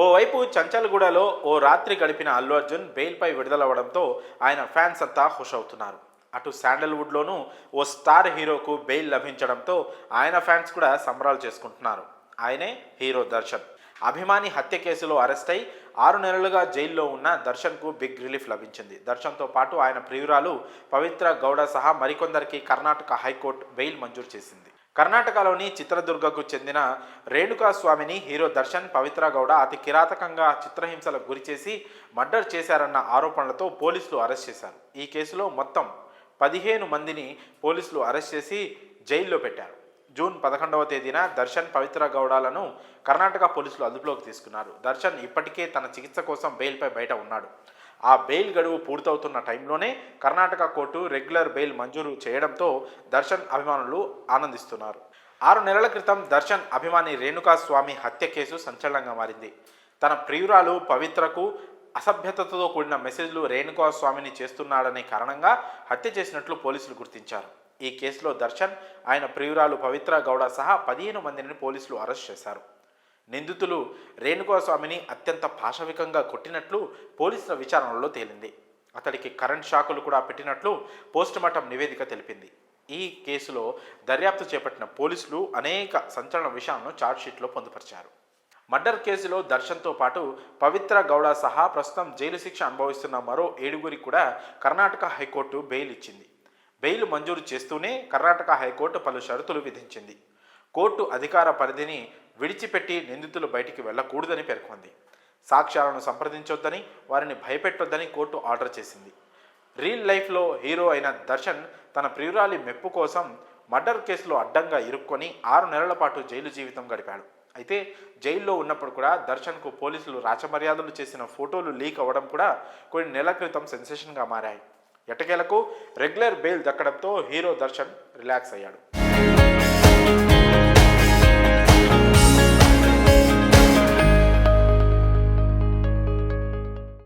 ఓవైపు చంచల్గూడలో ఓ రాత్రి గడిపిన అల్లు అర్జున్ బెయిల్పై విడుదలవ్వడంతో ఆయన ఫ్యాన్స్ అంతా ఖుష్ అవుతున్నారు. అటు శాండల్వుడ్లోనూ ఓ స్టార్ హీరోకు బెయిల్ లభించడంతో ఆయన ఫ్యాన్స్ కూడా సంబరాలు చేసుకుంటున్నారు. ఆయనే హీరో దర్శన్. అభిమాని హత్య కేసులో అరెస్ట్ అయి 6 నెలలుగా జైల్లో ఉన్న దర్శన్కు బిగ్ రిలీఫ్ లభించింది. దర్శన్తో పాటు ఆయన ప్రియురాలు పవిత్ర గౌడ సహా మరికొందరికి కర్ణాటక హైకోర్టు బెయిల్ మంజూరు చేసింది. కర్ణాటకలోని చిత్రదుర్గకు చెందిన రేణుకా స్వామిని హీరో దర్శన్, పవిత్ర గౌడ అతి కిరాతకంగా చిత్రహింసలకు గురిచేసి మర్డర్ చేశారన్న ఆరోపణలతో పోలీసులు అరెస్ట్ చేశారు. ఈ కేసులో మొత్తం 15 మందిని పోలీసులు అరెస్ట్ చేసి జైల్లో పెట్టారు. జూన్ 11వ తేదీన దర్శన్, పవిత్ర గౌడలను కర్ణాటక పోలీసులు అదుపులోకి తీసుకున్నారు. దర్శన్ ఇప్పటికే తన చికిత్స కోసం బెయిల్పై బయట ఉన్నాడు. ఆ బెయిల్ గడువు పూర్తవుతున్న టైంలోనే కర్ణాటక కోర్టు రెగ్యులర్ బెయిల్ మంజూరు చేయడంతో దర్శన్ అభిమానులు ఆనందిస్తున్నారు. 6 నెలల క్రితం దర్శన్ అభిమాని రేణుకా స్వామి హత్య కేసు సంచలనంగా మారింది. తన ప్రియురాలు పవిత్రకు అసభ్యతతో కూడిన మెసేజ్లు రేణుకా స్వామిని చేస్తున్నాడనే కారణంగా హత్య చేసినట్లు పోలీసులు గుర్తించారు. ఈ కేసులో దర్శన్, ఆయన ప్రియురాలు పవిత్ర గౌడ సహా 15 మందిని పోలీసులు అరెస్ట్ చేశారు. నిందితులు రేణుకా స్వామిని అత్యంత పాశవికంగా కొట్టినట్లు పోలీసుల విచారణలో తేలింది. అతడికి కరెంట్ షాకులు కూడా పెట్టినట్లు పోస్టుమార్టం నివేదిక తెలిపింది. ఈ కేసులో దర్యాప్తు చేపట్టిన పోలీసులు అనేక సంచలన విషయాలను ఛార్జ్షీట్లో పొందుపరిచారు. మర్డర్ కేసులో దర్శన్తో పాటు పవిత్ర గౌడ సహా ప్రస్తుతం జైలు శిక్ష అనుభవిస్తున్న మరో 7గురికి కూడా కర్ణాటక హైకోర్టు బెయిల్ ఇచ్చింది. బెయిల్ మంజూరు చేస్తూనే కర్ణాటక హైకోర్టు పలు షరతులు విధించింది. కోర్టు అధికార పరిధిని విడిచిపెట్టి నిందితులు బయటికి వెళ్లకూడదని పేర్కొంది. సాక్ష్యాలను సంప్రదించొద్దని, వారిని భయపెట్టొద్దని కోర్టు ఆర్డర్ చేసింది. రియల్ లైఫ్లో హీరో అయిన దర్శన్ తన ప్రియురాలి మెప్పు కోసం మర్డర్ కేసులో అడ్డంగా ఇరుక్కొని 6 నెలల పాటు జైలు జీవితం గడిపాడు. అయితే జైల్లో ఉన్నప్పుడు కూడా దర్శన్కు పోలీసులు రాచమర్యాదలు చేసిన ఫోటోలు లీక్ అవ్వడం కూడా కొన్ని నెలల క్రితం సెన్సేషన్గా మారాయి. ఎట్టకేలకు రెగ్యులర్ బెయిల్ దక్కడంతో హీరో దర్శన్ రిలాక్స్ అయ్యాడు.